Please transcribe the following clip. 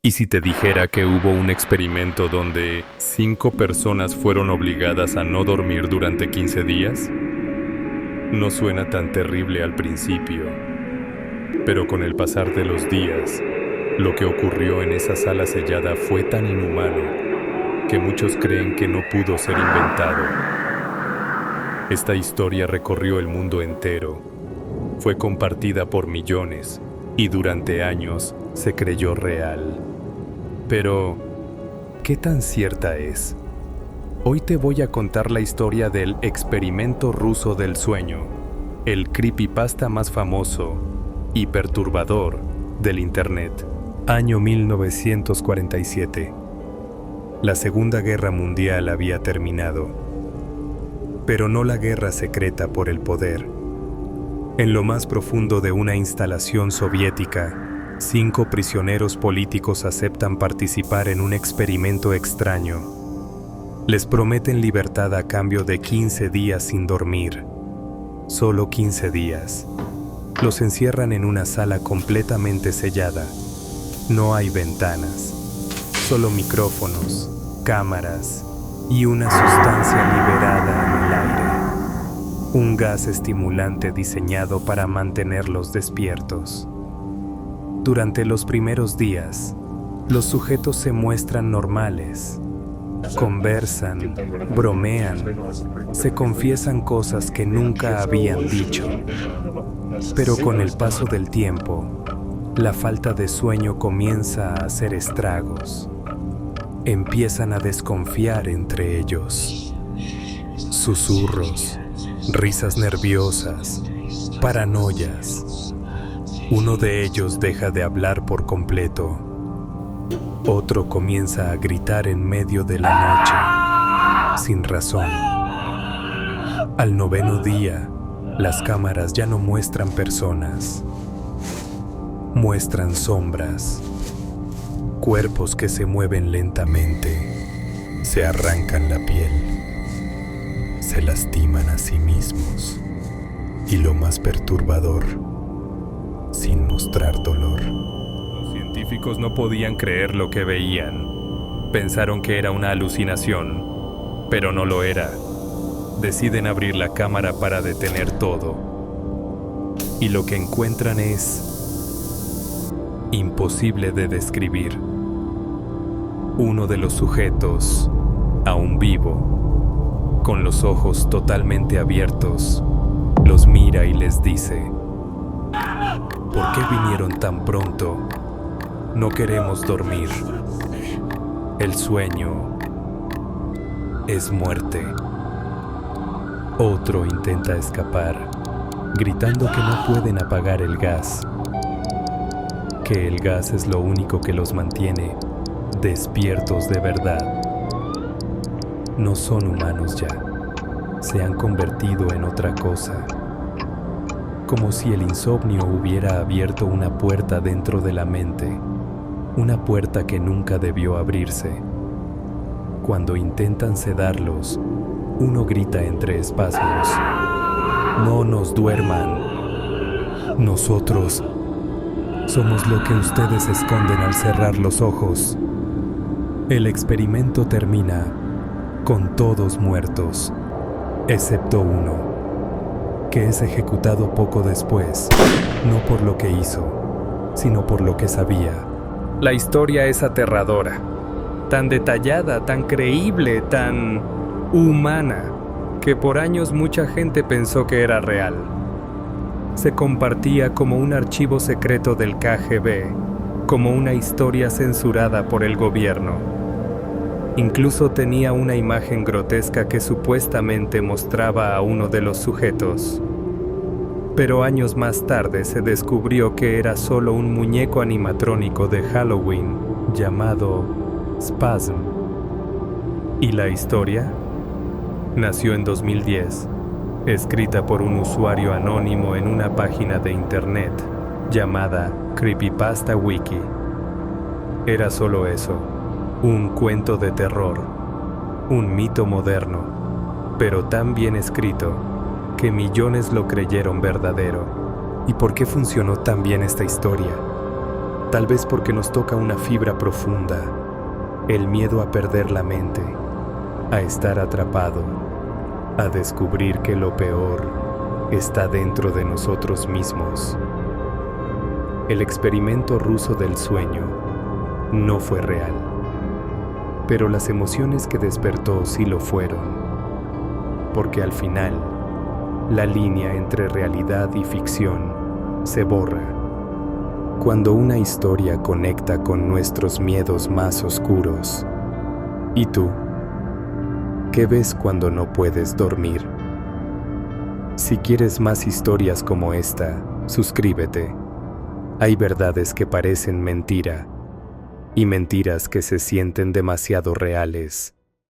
¿Y si te dijera que hubo un experimento donde 5 personas fueron obligadas a no dormir durante 15 días? No suena tan terrible al principio, pero con el pasar de los días, lo que ocurrió en esa sala sellada fue tan inhumano que muchos creen que no pudo ser inventado. Esta historia recorrió el mundo entero, fue compartida por millones y durante años se creyó real. Pero, ¿qué tan cierta es? Hoy te voy a contar la historia del experimento ruso del sueño, el creepypasta más famoso y perturbador del Internet. Año 1947. La Segunda Guerra Mundial había terminado, pero no la guerra secreta por el poder. En lo más profundo de una instalación soviética, 5 prisioneros políticos aceptan participar en un experimento extraño. Les prometen libertad a cambio de 15 días sin dormir. Solo 15 días. Los encierran en una sala completamente sellada. No hay ventanas, solo micrófonos, cámaras y una sustancia liberada en el aire. Un gas estimulante diseñado para mantenerlos despiertos. Durante los primeros días, los sujetos se muestran normales. Conversan, bromean, se confiesan cosas que nunca habían dicho. Pero con el paso del tiempo, la falta de sueño comienza a hacer estragos. Empiezan a desconfiar entre ellos. Susurros, risas nerviosas, paranoias. Uno de ellos deja de hablar por completo. Otro comienza a gritar en medio de la noche, sin razón. Al 9º día, las cámaras ya no muestran personas. Muestran sombras, cuerpos que se mueven lentamente, se arrancan la piel, se lastiman a sí mismos y lo más perturbador, sin mostrar dolor. Los científicos no podían creer lo que veían. Pensaron que era una alucinación, pero no lo era. Deciden abrir la cámara para detener todo. Y lo que encuentran es imposible de describir. Uno de los sujetos, aún vivo, con los ojos totalmente abiertos, los mira y les dice: ¿por qué vinieron tan pronto? No queremos dormir. El sueño es muerte. Otro intenta escapar, gritando que no pueden apagar el gas, que el gas es lo único que los mantiene despiertos de verdad. No son humanos ya, se han convertido en otra cosa. Como si el insomnio hubiera abierto una puerta dentro de la mente, una puerta que nunca debió abrirse. Cuando intentan sedarlos, uno grita entre espasmos: no nos duerman. Nosotros somos lo que ustedes esconden al cerrar los ojos. El experimento termina con todos muertos, excepto uno, que es ejecutado poco después, no por lo que hizo, sino por lo que sabía. La historia es aterradora, tan detallada, tan creíble, tan humana, que por años mucha gente pensó que era real. Se compartía como un archivo secreto del KGB, como una historia censurada por el gobierno. Incluso tenía una imagen grotesca que supuestamente mostraba a uno de los sujetos. Pero años más tarde se descubrió que era solo un muñeco animatrónico de Halloween llamado Spasm. ¿Y la historia? Nació en 2010, escrita por un usuario anónimo en una página de internet llamada Creepypasta Wiki. Era solo eso, un cuento de terror, un mito moderno, pero tan bien escrito que millones lo creyeron verdadero. ¿Y por qué funcionó tan bien esta historia? Tal vez porque nos toca una fibra profunda, el miedo a perder la mente, a estar atrapado, a descubrir que lo peor está dentro de nosotros mismos. El experimento ruso del sueño no fue real, pero las emociones que despertó sí lo fueron, porque al final, la línea entre realidad y ficción se borra. Cuando una historia conecta con nuestros miedos más oscuros. ¿Y tú? ¿Qué ves cuando no puedes dormir? Si quieres más historias como esta, suscríbete. Hay verdades que parecen mentira y mentiras que se sienten demasiado reales.